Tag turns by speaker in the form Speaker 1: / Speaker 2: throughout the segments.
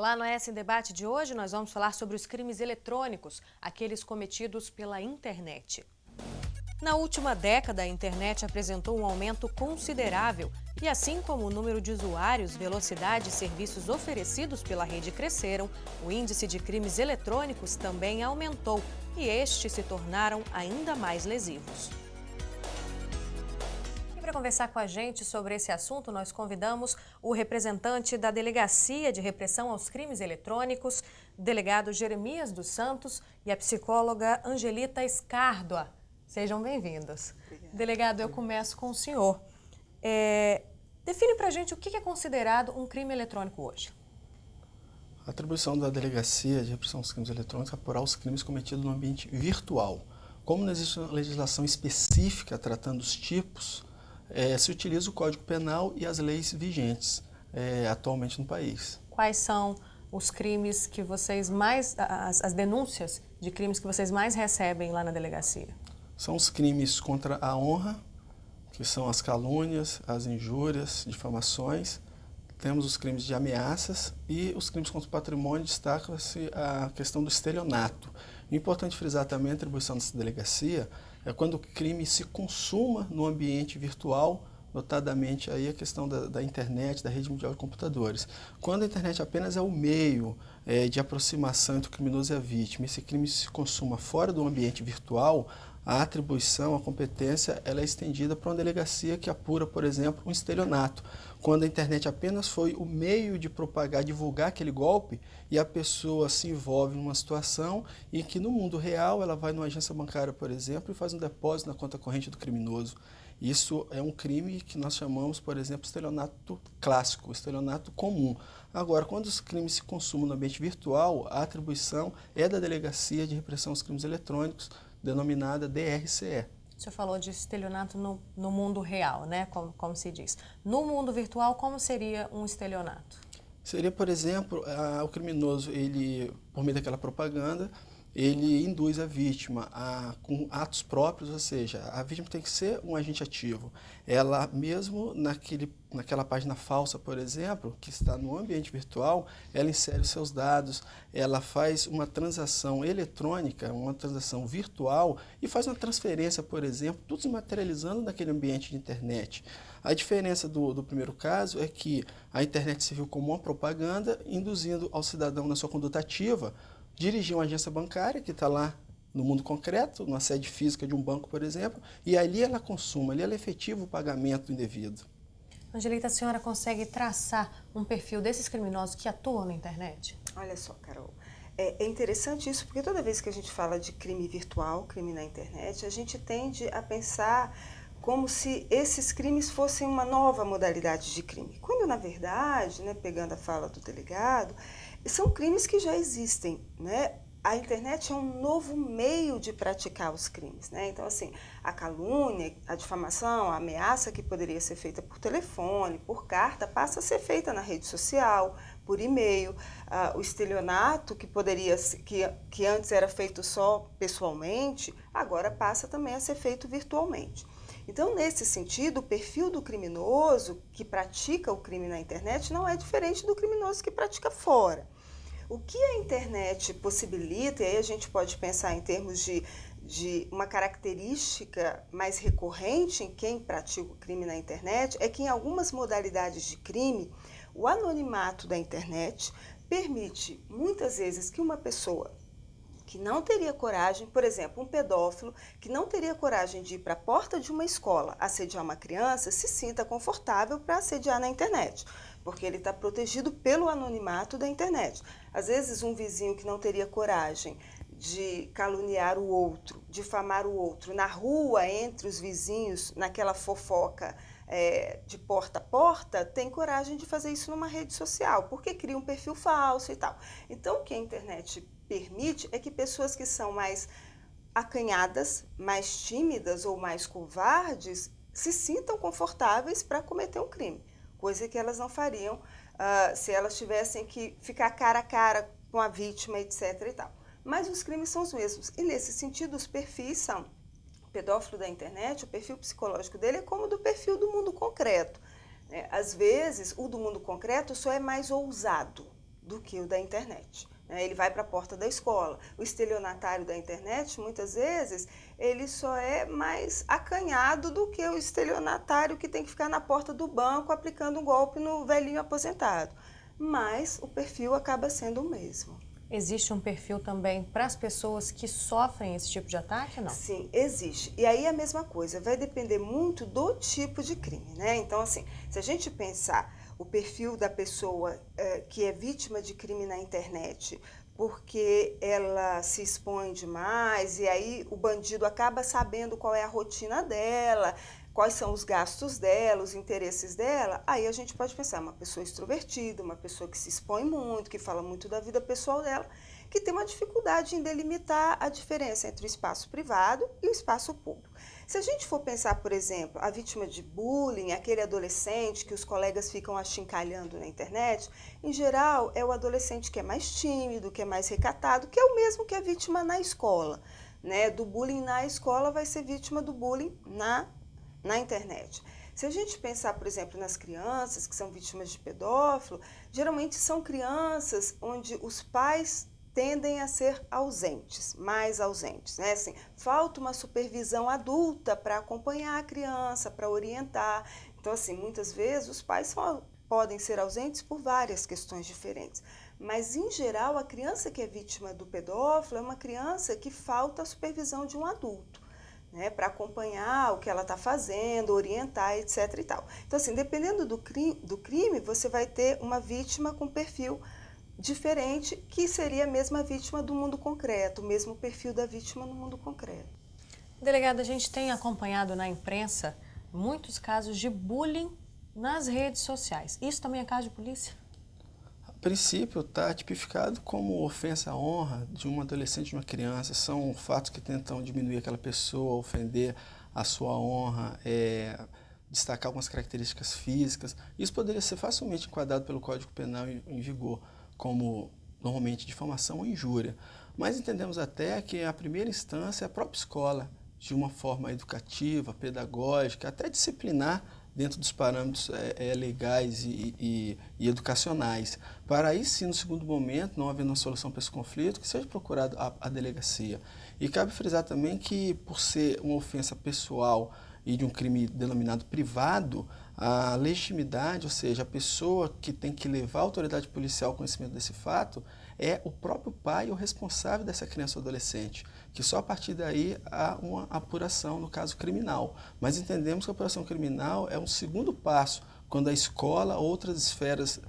Speaker 1: Olá, no ES em Debate de hoje nós vamos falar sobre os crimes eletrônicos, aqueles cometidos pela internet. Na última década, a internet apresentou um aumento considerável e assim como o número de usuários, velocidade e serviços oferecidos pela rede cresceram, o índice de crimes eletrônicos também aumentou e estes se tornaram ainda mais lesivos. Para conversar com a gente sobre esse assunto, nós convidamos o representante da Delegacia de Repressão aos Crimes Eletrônicos, delegado Jeremias dos Santos, e a psicóloga Angelita Escárdua. Sejam bem-vindos. Delegado, eu começo com o senhor. Define para a gente o que é considerado um crime eletrônico hoje.
Speaker 2: A atribuição da Delegacia de Repressão aos Crimes Eletrônicos é apurar os crimes cometidos no ambiente virtual. Como não existe uma legislação específica tratando os tipos, se utiliza o Código Penal e as leis vigentes atualmente no país.
Speaker 1: Quais são os crimes que vocês mais, as denúncias de crimes que vocês mais recebem lá na delegacia?
Speaker 2: São os crimes contra a honra, que são as calúnias, as injúrias, difamações. Temos os crimes de ameaças e os crimes contra o patrimônio, destaca-se a questão do estelionato. É importante frisar também a atribuição dessa delegacia é quando o crime se consuma no ambiente virtual, notadamente aí a questão da internet, da rede mundial de computadores. Quando a internet apenas é o meio de aproximação entre o criminoso e a vítima, esse crime se consuma fora do ambiente virtual, a atribuição, a competência, ela é estendida para uma delegacia que apura, por exemplo, um estelionato. Quando a internet apenas foi o meio de propagar, divulgar aquele golpe e a pessoa se envolve numa situação em que no mundo real ela vai numa agência bancária, por exemplo, e faz um depósito na conta corrente do criminoso. Isso é um crime que nós chamamos, por exemplo, estelionato clássico, estelionato comum. Agora, quando os crimes se consumam no ambiente virtual, a atribuição é da Delegacia de Repressão aos Crimes Eletrônicos, denominada DRCE.
Speaker 1: O senhor falou de estelionato no mundo real, né? Como se diz. No mundo virtual, como seria um estelionato?
Speaker 2: Seria, por exemplo, o criminoso, ele, por meio daquela propaganda, ele induz a vítima com atos próprios, ou seja, a vítima tem que ser um agente ativo. Ela mesmo naquela página falsa, por exemplo, que está no ambiente virtual, ela insere os seus dados, ela faz uma transação eletrônica, uma transação virtual e faz uma transferência, por exemplo, tudo se materializando naquele ambiente de internet. A diferença do primeiro caso é que a internet se viu como uma propaganda, induzindo ao cidadão na sua conduta ativa, dirigir uma agência bancária que está lá no mundo concreto, numa sede física de um banco, por exemplo, e ali ela consuma, ali ela efetiva o pagamento indevido.
Speaker 1: Angelita, a senhora consegue traçar um perfil desses criminosos que atuam na internet?
Speaker 3: Olha só, Carol, é interessante isso porque toda vez que a gente fala de crime virtual, crime na internet, a gente tende a pensar como se esses crimes fossem uma nova modalidade de crime. Quando, na verdade, pegando a fala do delegado, são crimes que já existem, né? A internet é um novo meio de praticar os crimes, né? Então, assim, a calúnia, a difamação, a ameaça que poderia ser feita por telefone, por carta, passa a ser feita na rede social, por e-mail. O estelionato, que antes era feito só pessoalmente, agora passa também a ser feito virtualmente. Então, nesse sentido, o perfil do criminoso que pratica o crime na internet não é diferente do criminoso que pratica fora. O que a internet possibilita, e aí a gente pode pensar em termos de uma característica mais recorrente em quem pratica o crime na internet, é que em algumas modalidades de crime, o anonimato da internet permite muitas vezes que uma pessoa que não teria coragem, por exemplo, um pedófilo, que não teria coragem de ir para a porta de uma escola assediar uma criança, se sinta confortável para assediar na internet, porque ele está protegido pelo anonimato da internet. Às vezes, um vizinho que não teria coragem de caluniar o outro, difamar o outro na rua, entre os vizinhos, naquela fofoca de porta a porta, tem coragem de fazer isso numa rede social, porque cria um perfil falso e tal. Então, o que a internet permite é que pessoas que são mais acanhadas, mais tímidas ou mais covardes se sintam confortáveis para cometer um crime, coisa que elas não fariam se elas tivessem que ficar cara a cara com a vítima, etc. e tal. Mas os crimes são os mesmos e, nesse sentido, os perfis são: o pedófilo da internet, o perfil psicológico dele é como o do perfil do mundo concreto. Às vezes, o do mundo concreto só é mais ousado do que o da internet. Ele vai para a porta da escola. O estelionatário da internet, muitas vezes, ele só é mais acanhado do que o estelionatário que tem que ficar na porta do banco aplicando um golpe no velhinho aposentado. Mas o perfil acaba sendo o mesmo.
Speaker 1: Existe um perfil também para as pessoas que sofrem esse tipo de ataque, não?
Speaker 3: Sim, existe. E aí a mesma coisa, vai depender muito do tipo de crime, né? Então, assim, se a gente pensar o perfil da pessoa que é vítima de crime na internet, porque ela se expõe demais e aí o bandido acaba sabendo qual é a rotina dela, quais são os gastos dela, os interesses dela, aí a gente pode pensar uma pessoa extrovertida, uma pessoa que se expõe muito, que fala muito da vida pessoal dela, que tem uma dificuldade em delimitar a diferença entre o espaço privado e o espaço público. Se a gente for pensar, por exemplo, a vítima de bullying, aquele adolescente que os colegas ficam achincalhando na internet, em geral é o adolescente que é mais tímido, que é mais recatado, que é o mesmo que a vítima na escola, né? Do bullying na escola vai ser vítima do bullying na internet. Se a gente pensar, por exemplo, nas crianças que são vítimas de pedófilo, geralmente são crianças onde os pais tendem a ser ausentes, mais ausentes, né? Assim, falta uma supervisão adulta para acompanhar a criança, para orientar. Então, assim, muitas vezes os pais podem ser ausentes por várias questões diferentes. Mas, em geral, a criança que é vítima do pedófilo é uma criança que falta a supervisão de um adulto, né, para acompanhar o que ela está fazendo, orientar, etc. e tal. Então, assim, dependendo do crime, você vai ter uma vítima com perfil diferente, que seria a mesma vítima do mundo concreto, o mesmo perfil da vítima no mundo concreto.
Speaker 1: Delegada, a gente tem acompanhado na imprensa muitos casos de bullying nas redes sociais. Isso também é caso de polícia?
Speaker 2: A princípio, está tipificado como ofensa à honra de um adolescente, de uma criança. São fatos que tentam diminuir aquela pessoa, ofender a sua honra, destacar algumas características físicas. Isso poderia ser facilmente enquadrado pelo Código Penal em vigor, como normalmente difamação ou injúria. Mas entendemos até que a primeira instância é a própria escola, de uma forma educativa, pedagógica, até disciplinar dentro dos parâmetros legais e educacionais. Para aí sim, no segundo momento, não havendo uma solução para esse conflito, que seja procurado a delegacia. E cabe frisar também que, por ser uma ofensa pessoal e de um crime denominado privado, a legitimidade, ou seja, a pessoa que tem que levar a autoridade policial ao conhecimento desse fato, é o próprio pai ou responsável dessa criança ou adolescente, que só a partir daí há uma apuração no caso criminal. Mas entendemos que a apuração criminal é um segundo passo, quando a escola ou outras esferas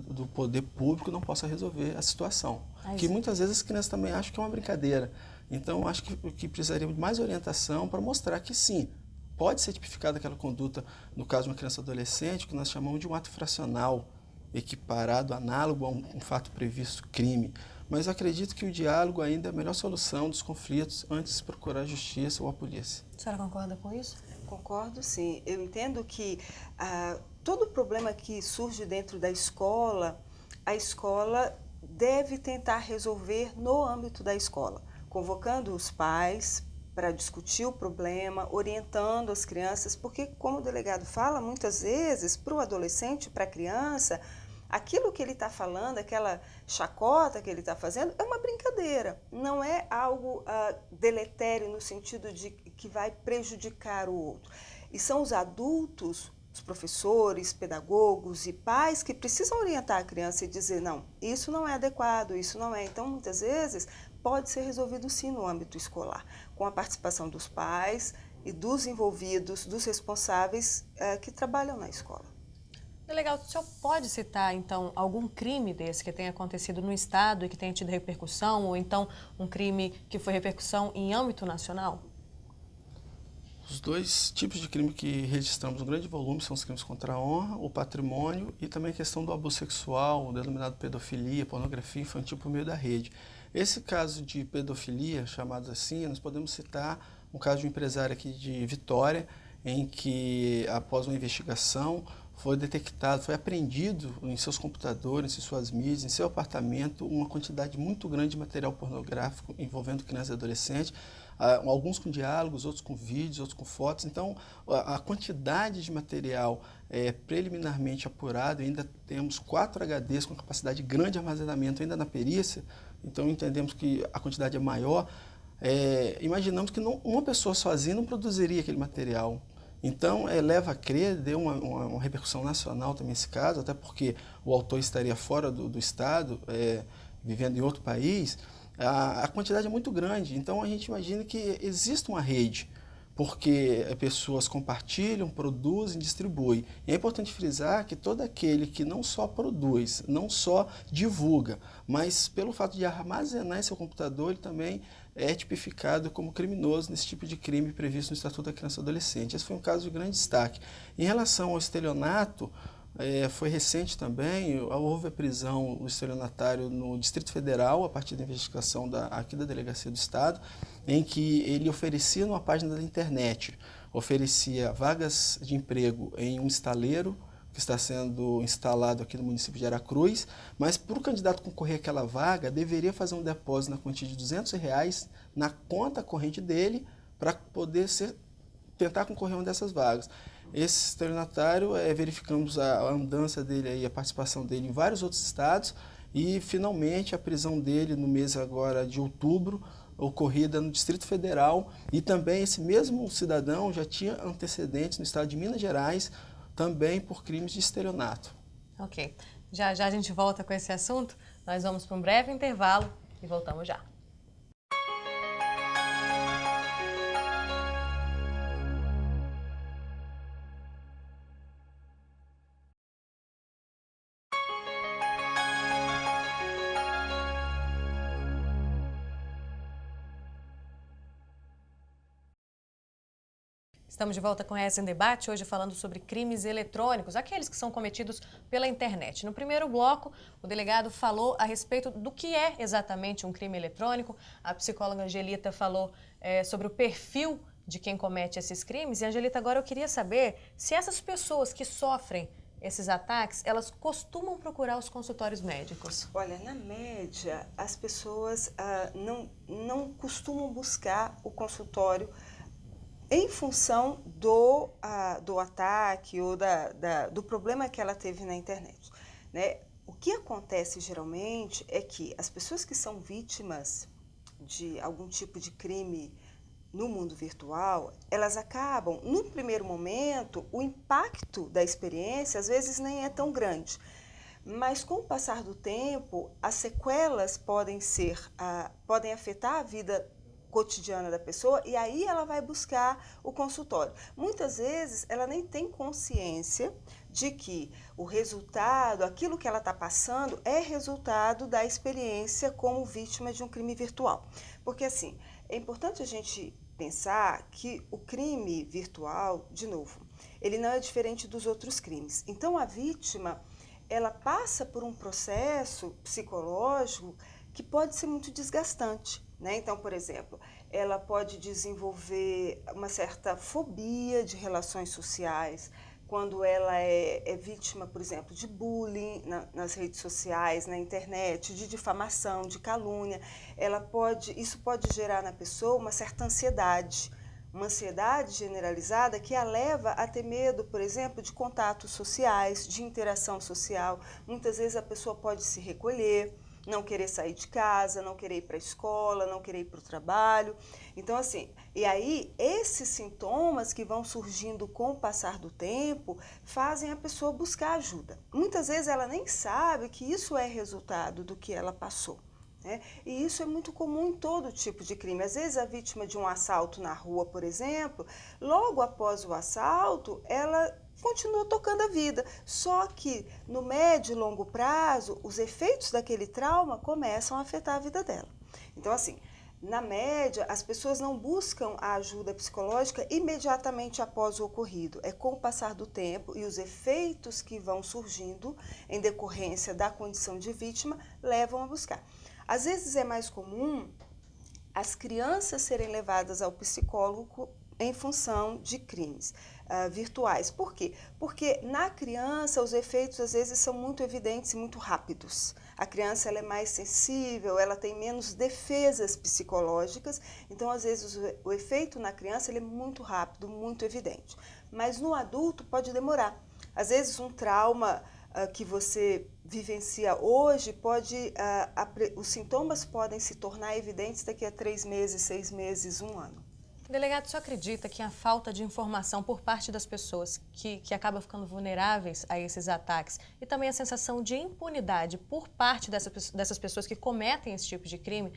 Speaker 2: do poder público não possam resolver a situação. Que muitas vezes as crianças também acham que é uma brincadeira. Então, acho que precisaria de mais orientação para mostrar que sim, pode ser tipificada aquela conduta, no caso de uma criança ou adolescente, que nós chamamos de um ato fracional, equiparado, análogo a um fato previsto crime. Mas eu acredito que o diálogo ainda é a melhor solução dos conflitos antes de procurar a justiça ou a polícia.
Speaker 1: A senhora concorda com isso?
Speaker 3: Concordo, sim. Eu entendo que todo problema que surge dentro da escola, a escola deve tentar resolver no âmbito da escola, convocando os pais para discutir o problema, orientando as crianças, porque, como o delegado fala, muitas vezes, para o adolescente, para a criança, aquilo que ele está falando, aquela chacota que ele está fazendo, é uma brincadeira, não é algo deletério no sentido de que vai prejudicar o outro. E são os adultos, os professores, pedagogos e pais que precisam orientar a criança e dizer, não, isso não é adequado, isso não é. Então, muitas vezes, pode ser resolvido sim no âmbito escolar, com a participação dos pais e dos envolvidos, dos responsáveis que trabalham na escola.
Speaker 1: Delegado, o senhor pode citar, então, algum crime desse que tenha acontecido no Estado e que tenha tido repercussão, ou então um crime que foi repercussão em âmbito nacional?
Speaker 2: Os dois tipos de crime que registramos no grande volume são os crimes contra a honra, o patrimônio e também a questão do abuso sexual, o denominado pedofilia, pornografia infantil por meio da rede. Esse caso de pedofilia, chamado assim, nós podemos citar um caso de um empresário aqui de Vitória, em que, após uma investigação, foi detectado, foi apreendido em seus computadores, em suas mídias, em seu apartamento, uma quantidade muito grande de material pornográfico envolvendo crianças e adolescentes, alguns com diálogos, outros com vídeos, outros com fotos. Então, a quantidade de material preliminarmente apurado, ainda temos 4 HDs com capacidade grande de armazenamento ainda na perícia, então entendemos que a quantidade é maior. Imaginamos que uma pessoa sozinha não produziria aquele material. Então, leva a crer, deu uma repercussão nacional também esse caso, até porque o autor estaria fora do estado, vivendo em outro país. A quantidade é muito grande, então a gente imagina que existe uma rede, porque pessoas compartilham, produzem, distribuem. E é importante frisar que todo aquele que não só produz, não só divulga, mas pelo fato de armazenar em seu computador, ele também é tipificado como criminoso nesse tipo de crime previsto no Estatuto da Criança e do Adolescente. Esse foi um caso de grande destaque. Em relação ao estelionato, foi recente também, houve a prisão do estelionatário no Distrito Federal, a partir da investigação aqui da Delegacia do Estado, em que ele oferecia numa página da internet, oferecia vagas de emprego em um estaleiro que está sendo instalado aqui no município de Aracruz, mas para o candidato concorrer àquela vaga, deveria fazer um depósito na quantia de R$200 na conta corrente dele para poder tentar concorrer a uma dessas vagas. Esse estelionatário, verificamos a andança dele, a participação dele em vários outros estados e, finalmente, a prisão dele no mês agora de outubro, ocorrida no Distrito Federal, e também esse mesmo cidadão já tinha antecedentes no estado de Minas Gerais, também por crimes de estelionato.
Speaker 1: Ok. Já já a gente volta com esse assunto. Nós vamos para um breve intervalo e voltamos já. Estamos de volta com Essa em Debate, hoje falando sobre crimes eletrônicos, aqueles que são cometidos pela internet. No primeiro bloco, o delegado falou a respeito do que é exatamente um crime eletrônico. A psicóloga Angelita falou sobre o perfil de quem comete esses crimes. E, Angelita, agora eu queria saber se essas pessoas que sofrem esses ataques, elas costumam procurar os consultórios médicos.
Speaker 3: Olha, na média, as pessoas não costumam buscar o consultório em função do ataque ou do problema que ela teve na internet, né? O que acontece geralmente é que as pessoas que são vítimas de algum tipo de crime no mundo virtual, elas acabam, no primeiro momento, o impacto da experiência às vezes nem é tão grande, mas com o passar do tempo, as sequelas podem afetar a vida cotidiana da pessoa e aí ela vai buscar o consultório. Muitas vezes ela nem tem consciência de que o resultado, aquilo que ela está passando, é resultado da experiência como vítima de um crime virtual. Porque assim, é importante a gente pensar que o crime virtual, de novo, ele não é diferente dos outros crimes. Então a vítima, ela passa por um processo psicológico que pode ser muito desgastante, né? Então, por exemplo, ela pode desenvolver uma certa fobia de relações sociais, quando ela é vítima, por exemplo, de bullying nas redes sociais, na internet, de difamação, de calúnia. Isso pode gerar na pessoa uma certa ansiedade, uma ansiedade generalizada que a leva a ter medo, por exemplo, de contatos sociais, de interação social. Muitas vezes a pessoa pode se recolher, não querer sair de casa, não querer ir para a escola, não querer ir para o trabalho. Então, assim, e aí esses sintomas que vão surgindo com o passar do tempo fazem a pessoa buscar ajuda. Muitas vezes ela nem sabe que isso é resultado do que ela passou, né? E isso é muito comum em todo tipo de crime. Às vezes a vítima de um assalto na rua, por exemplo, logo após o assalto, ela continua tocando a vida, só que no médio e longo prazo, os efeitos daquele trauma começam a afetar a vida dela. Então, assim, na média, as pessoas não buscam a ajuda psicológica imediatamente após o ocorrido. É com o passar do tempo e os efeitos que vão surgindo em decorrência da condição de vítima levam a buscar. Às vezes é mais comum as crianças serem levadas ao psicólogo em função de crimes virtuais. Por quê? Porque na criança os efeitos às vezes são muito evidentes e muito rápidos. A criança ela é mais sensível, ela tem menos defesas psicológicas, então às vezes o efeito na criança ele é muito rápido, muito evidente. Mas no adulto pode demorar. Às vezes um trauma que você vivencia hoje, os sintomas podem se tornar evidentes daqui a 3 meses, 6 meses, 1 ano.
Speaker 1: Delegado, o senhor acredita que a falta de informação por parte das pessoas que acabam ficando vulneráveis a esses ataques e também a sensação de impunidade por parte dessas pessoas que cometem esse tipo de crime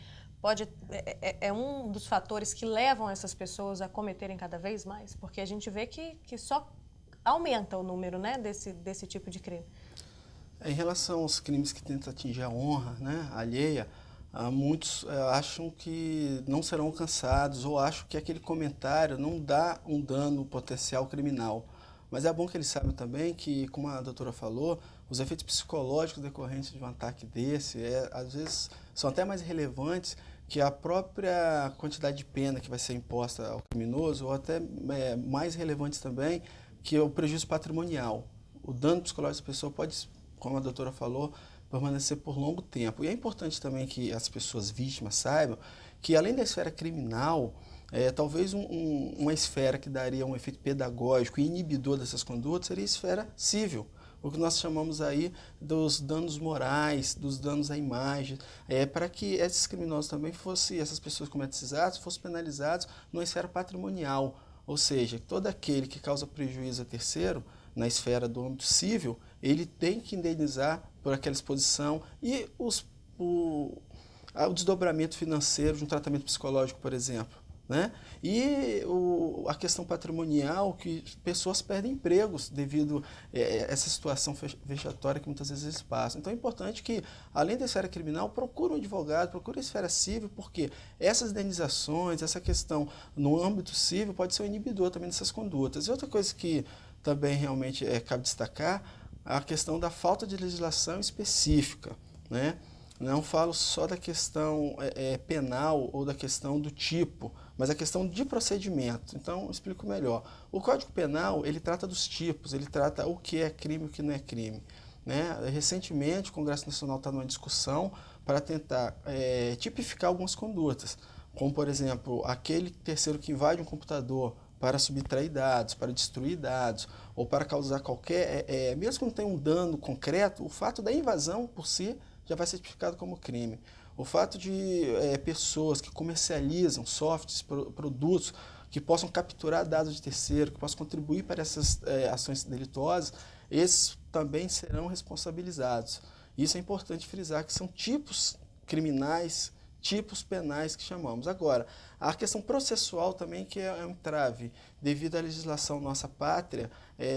Speaker 1: é um dos fatores que levam essas pessoas a cometerem cada vez mais? Porque a gente vê que só aumenta o número, né, desse tipo de crime.
Speaker 2: Em relação aos crimes que tentam atingir a honra, né, alheia, muitos acham que não serão alcançados ou acham que aquele comentário não dá um dano potencial criminal. Mas é bom que eles saibam também que, como a doutora falou, os efeitos psicológicos decorrentes de um ataque desse, às vezes, são até mais relevantes que a própria quantidade de pena que vai ser imposta ao criminoso, ou até mais relevantes também que o prejuízo patrimonial. O dano psicológico da pessoa pode, como a doutora falou, permanecer por longo tempo. E é importante também que as pessoas vítimas saibam que, além da esfera criminal, talvez uma esfera que daria um efeito pedagógico e inibidor dessas condutas seria a esfera civil, o que nós chamamos aí dos danos morais, dos danos à imagem, para que esses criminosos também essas pessoas que cometem esses atos, fossem penalizados numa esfera patrimonial, ou seja, todo aquele que causa prejuízo a terceiro, na esfera do âmbito civil, ele tem que indenizar por aquela exposição e o desdobramento financeiro de um tratamento psicológico, por exemplo. Né? E a questão patrimonial, que pessoas perdem empregos devido a essa situação vexatória que muitas vezes eles passam. Então é importante que, além da esfera criminal, procure um advogado, procure a esfera civil, porque essas indenizações, essa questão no âmbito civil pode ser um inibidor também dessas condutas. E outra coisa que também realmente cabe destacar, a questão da falta de legislação específica, né? Não falo só da questão penal ou da questão do tipo, mas a questão de procedimento. Então, explico melhor. O Código Penal, ele trata dos tipos, ele trata o que é crime e o que não é crime. Né? Recentemente, o Congresso Nacional está numa discussão para tentar tipificar algumas condutas, como, por exemplo, aquele terceiro que invade um computador para subtrair dados, para destruir dados, ou para causar qualquer... mesmo que não tenha um dano concreto, o fato da invasão por si já vai ser tipificado como crime. O fato de pessoas que comercializam softwares, produtos, que possam capturar dados de terceiro, que possam contribuir para essas ações delituosas, esses também serão responsabilizados. Isso é importante frisar, que são tipos criminais, tipos penais que chamamos. Agora, a questão processual também, que é um entrave, devido à legislação nossa pátria,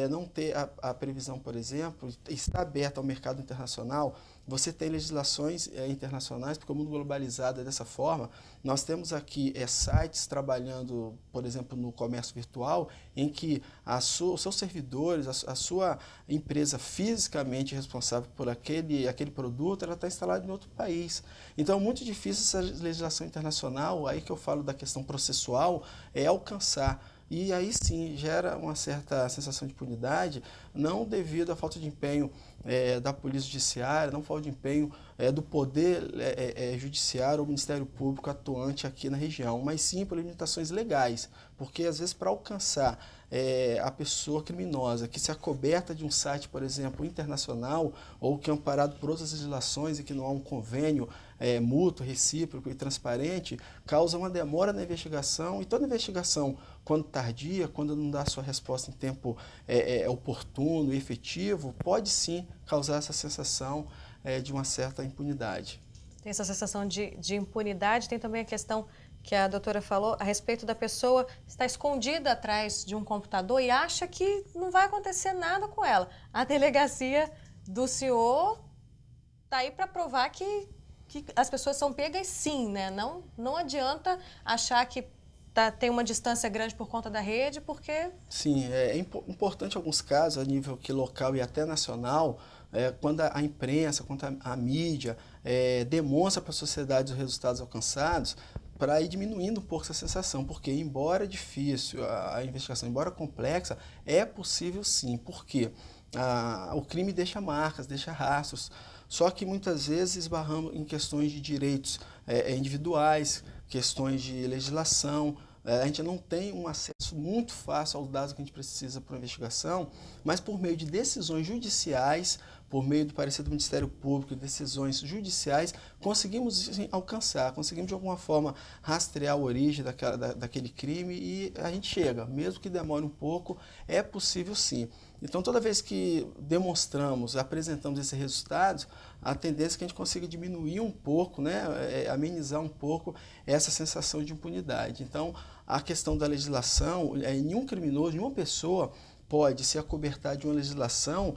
Speaker 2: não ter a previsão, por exemplo, está aberta ao mercado internacional. Você tem legislações internacionais, porque o mundo globalizado é dessa forma. Nós temos aqui sites trabalhando, por exemplo, no comércio virtual, em que os seus servidores, a sua empresa fisicamente responsável por aquele produto, ela está instalada em outro país. Então, é muito difícil essa legislação internacional, aí que eu falo da questão processual, alcançar. E aí sim gera uma certa sensação de impunidade, não devido à falta de empenho da Polícia Judiciária, não falta de empenho do Poder Judiciário ou Ministério Público atuante aqui na região, mas sim por limitações legais, porque às vezes para alcançar a pessoa criminosa que se acoberta de um site, por exemplo, internacional, ou que é amparado por outras legislações e que não há um convênio mútuo, recíproco e transparente, causa uma demora na investigação, e toda investigação, quando tardia, quando não dá a sua resposta em tempo oportuno e efetivo, pode sim causar essa sensação de uma certa impunidade.
Speaker 1: Tem essa sensação de impunidade, tem também a questão que a doutora falou a respeito da pessoa estar escondida atrás de um computador e acha que não vai acontecer nada com ela. A delegacia do senhor está aí para provar que as pessoas são pegas sim, né? Não adianta achar que tem uma distância grande por conta da rede, porque... Sim,
Speaker 2: é importante em alguns casos, a nível local e até nacional, quando a imprensa, quando a mídia demonstra para a sociedade os resultados alcançados, para ir diminuindo um pouco essa sensação, porque embora difícil, a investigação, embora complexa, é possível sim, porque o crime deixa marcas, deixa rastros. Só que muitas vezes esbarramos em questões de direitos individuais, questões de legislação. A gente não tem um acesso muito fácil aos dados que a gente precisa para a investigação, mas por meio de decisões judiciais, por meio do parecer do Ministério Público, decisões judiciais, conseguimos alcançar, conseguimos de alguma forma rastrear a origem daquele crime e a gente chega, mesmo que demore um pouco, é possível sim. Então, toda vez que demonstramos, apresentamos esses resultados, a tendência é que a gente consiga diminuir um pouco, né, amenizar um pouco essa sensação de impunidade. Então, a questão da legislação, nenhum criminoso, nenhuma pessoa pode se acobertar de uma legislação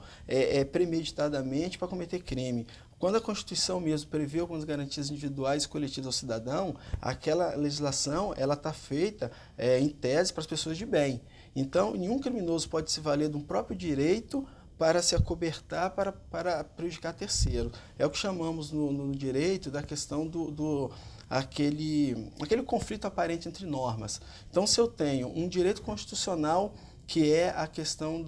Speaker 2: premeditadamente para cometer crime. Quando a Constituição mesmo prevê algumas garantias individuais e coletivas ao cidadão, aquela legislação está feita em tese para as pessoas de bem. Então, nenhum criminoso pode se valer de um próprio direito para se acobertar para prejudicar terceiro. É o que chamamos no direito da questão aquele conflito aparente entre normas. Então, se eu tenho um direito constitucional que é a questão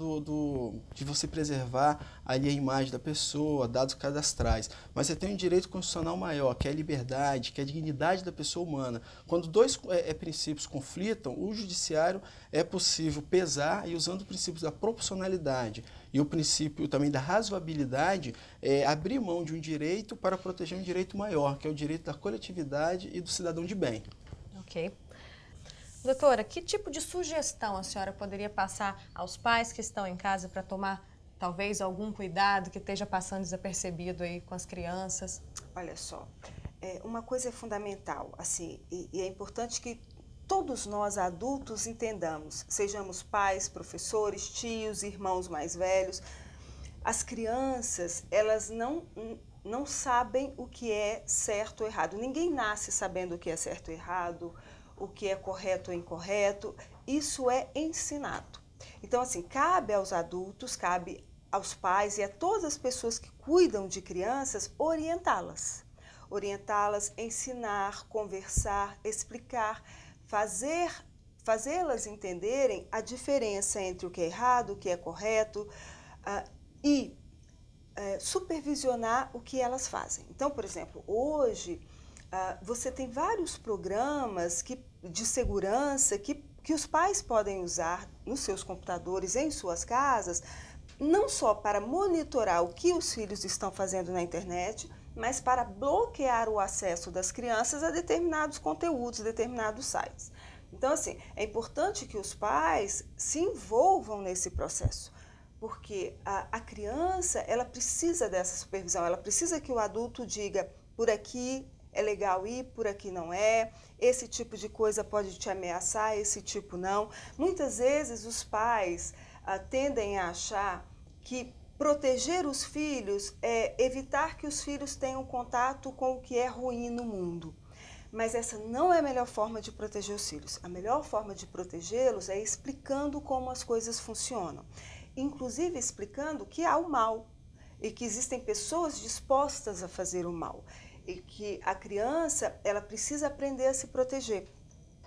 Speaker 2: de você preservar ali a imagem da pessoa, dados cadastrais. Mas você tem um direito constitucional maior, que é a liberdade, que é a dignidade da pessoa humana. Quando dois princípios conflitam, o judiciário é possível pesar e, usando o princípio da proporcionalidade e o princípio também da razoabilidade, abrir mão de um direito para proteger um direito maior, que é o direito da coletividade e do cidadão de bem.
Speaker 1: Ok. Doutora, que tipo de sugestão a senhora poderia passar aos pais que estão em casa para tomar, talvez, algum cuidado que esteja passando desapercebido aí com as crianças?
Speaker 3: Olha só, uma coisa é fundamental, assim, e é importante que todos nós adultos entendamos, sejamos pais, professores, tios, irmãos mais velhos. As crianças, elas não sabem o que é certo ou errado. Ninguém nasce sabendo o que é certo ou errado, o que é correto ou incorreto, isso é ensinado. Então, assim, cabe aos adultos, cabe aos pais e a todas as pessoas que cuidam de crianças orientá-las. Orientá-las, ensinar, conversar, explicar, fazê-las entenderem a diferença entre o que é errado, o que é correto e supervisionar o que elas fazem. Então, por exemplo, hoje você tem vários programas de segurança que os pais podem usar nos seus computadores, em suas casas, não só para monitorar o que os filhos estão fazendo na internet, mas para bloquear o acesso das crianças a determinados conteúdos, determinados sites. Então, assim, é importante que os pais se envolvam nesse processo, porque a criança, ela precisa dessa supervisão, ela precisa que o adulto diga, por aqui é legal ir, por aqui não é, esse tipo de coisa pode te ameaçar, esse tipo não. Muitas vezes os pais tendem a achar que proteger os filhos é evitar que os filhos tenham contato com o que é ruim no mundo. Mas essa não é a melhor forma de proteger os filhos. A melhor forma de protegê-los é explicando como as coisas funcionam. Inclusive explicando que há o mal e que existem pessoas dispostas a fazer o mal. E que a criança, ela precisa aprender a se proteger.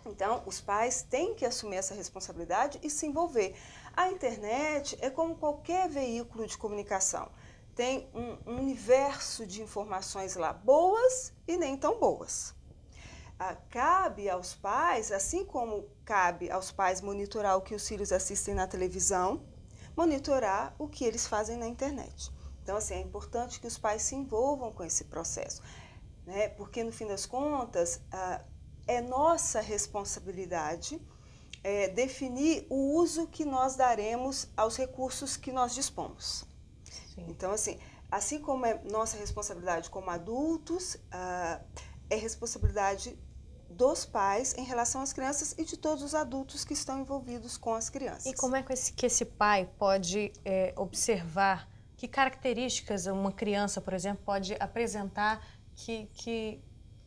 Speaker 3: Então, os pais têm que assumir essa responsabilidade e se envolver. A internet é como qualquer veículo de comunicação. Tem um universo de informações lá, boas e nem tão boas. Cabe aos pais, assim como cabe aos pais monitorar o que os filhos assistem na televisão, monitorar o que eles fazem na internet. Então, assim, é importante que os pais se envolvam com esse processo, né? Porque, no fim das contas, é nossa responsabilidade definir o uso que nós daremos aos recursos que nós dispomos. Sim. Então, assim como é nossa responsabilidade como adultos, é responsabilidade dos pais em relação às crianças e de todos os adultos que estão envolvidos com as crianças.
Speaker 1: E como é que esse pai pode observar que características uma criança, por exemplo, pode apresentar que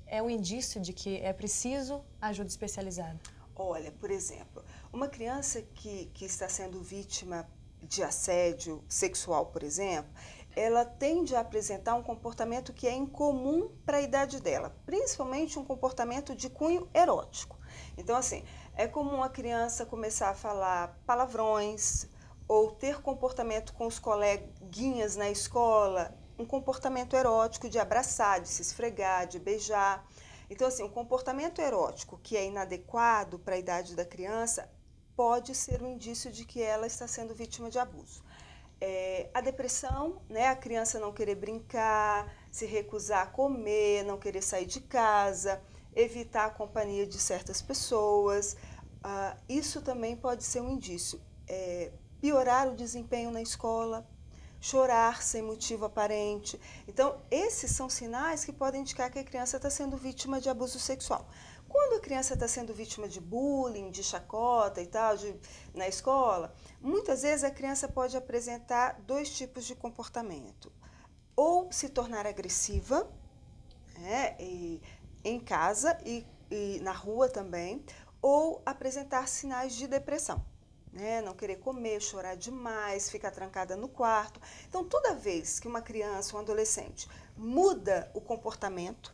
Speaker 1: é um indício de que é preciso ajuda especializada?
Speaker 3: Olha, por exemplo, uma criança que está sendo vítima de assédio sexual, por exemplo, ela tende a apresentar um comportamento que é incomum para a idade dela, principalmente um comportamento de cunho erótico. Então, assim, é comum a criança começar a falar palavrões ou ter comportamento com os coleguinhas na escola um comportamento erótico de abraçar, de se esfregar, de beijar. Então, assim, um comportamento erótico que é inadequado para a idade da criança pode ser um indício de que ela está sendo vítima de abuso. A depressão, né, a criança não querer brincar, se recusar a comer, não querer sair de casa, evitar a companhia de certas pessoas, isso também pode ser um indício. Piorar o desempenho na escola, chorar sem motivo aparente. Então, esses são sinais que podem indicar que a criança está sendo vítima de abuso sexual. Quando a criança está sendo vítima de bullying, de chacota e tal, na escola, muitas vezes a criança pode apresentar 2 tipos de comportamento. Ou se tornar agressiva, em casa e na rua também, ou apresentar sinais de depressão. Não querer comer, chorar demais, ficar trancada no quarto. Então, toda vez que uma criança ou um adolescente muda o comportamento,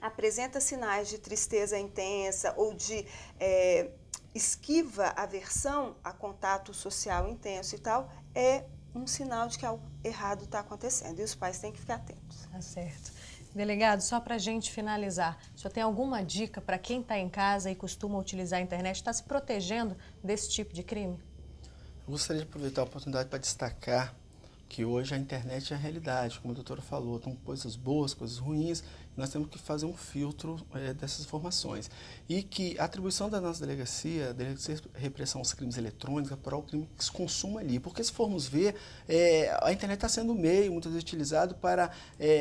Speaker 3: apresenta sinais de tristeza intensa ou de esquiva, aversão a contato social intenso e tal, é um sinal de que algo errado está acontecendo e os pais têm que ficar atentos.
Speaker 1: Tá certo. Delegado, só para a gente finalizar, o senhor tem alguma dica para quem está em casa e costuma utilizar a internet, está se protegendo desse tipo de crime?
Speaker 2: Eu gostaria de aproveitar a oportunidade para destacar que hoje a internet é a realidade, como a doutora falou, tem coisas boas, coisas ruins, e nós temos que fazer um filtro dessas informações. E que a atribuição da nossa delegacia, a Delegacia de Repressão aos Crimes Eletrônicos, é para o crime que se consuma ali. Porque se formos ver, a internet está sendo um meio, muitas vezes utilizado para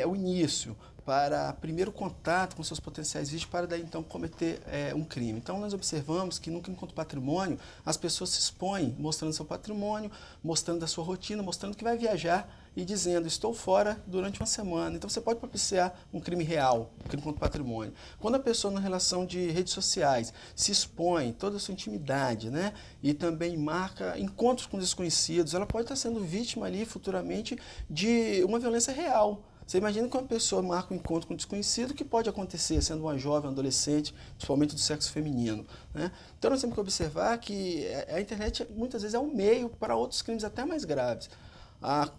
Speaker 2: o início, para primeiro contato com seus potenciais vítimas, para daí então cometer um crime. Então nós observamos que no crime contra o patrimônio, as pessoas se expõem mostrando seu patrimônio, mostrando a sua rotina, mostrando que vai viajar e dizendo, estou fora durante uma semana. Então você pode propiciar um crime real, um crime contra o patrimônio. Quando a pessoa na relação de redes sociais se expõe toda a sua intimidade, né, e também marca encontros com desconhecidos, ela pode estar sendo vítima ali futuramente de uma violência real. Você imagina que uma pessoa marca um encontro com um desconhecido, que pode acontecer sendo uma jovem, um adolescente, principalmente do sexo feminino, né? Então nós temos que observar que a internet muitas vezes é um meio para outros crimes até mais graves.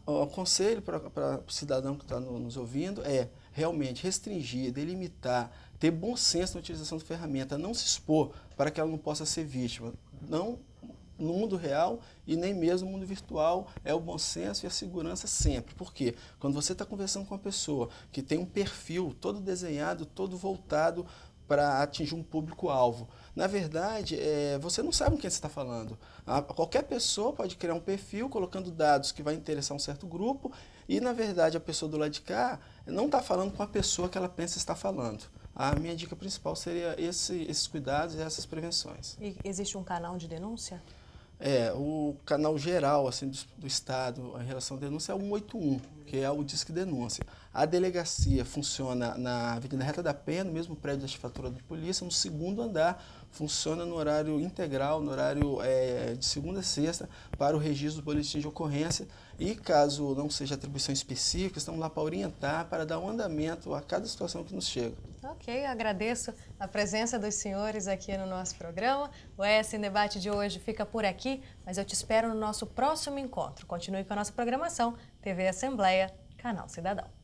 Speaker 2: O conselho para o cidadão que está nos ouvindo é realmente restringir, delimitar, ter bom senso na utilização da ferramenta, não se expor para que ela não possa ser vítima. Não no mundo real e nem mesmo no mundo virtual, é o bom senso e a segurança sempre. Por quê? Quando você está conversando com uma pessoa que tem um perfil todo desenhado, todo voltado para atingir um público-alvo. Na verdade, você não sabe com quem você está falando. Qualquer pessoa pode criar um perfil colocando dados que vai interessar um certo grupo e, na verdade, a pessoa do lado de cá não está falando com a pessoa que ela pensa estar falando. A minha dica principal seria esses cuidados e essas prevenções.
Speaker 1: E existe um canal de denúncia?
Speaker 2: O canal geral assim, do Estado em relação à denúncia é o 181, que é o Disque Denúncia. A delegacia funciona na Avenida Reta da Penha, no mesmo prédio da Chefatura de Polícia, no 2º andar, funciona no horário integral, no horário de segunda a sexta, para o registro do boletim de ocorrência. E caso não seja atribuição específica, estamos lá para orientar, para dar um andamento a cada situação que nos chega.
Speaker 1: Ok, agradeço a presença dos senhores aqui no nosso programa. O ES em Debate de hoje fica por aqui, mas eu te espero no nosso próximo encontro. Continue com a nossa programação, TV Assembleia, Canal Cidadão.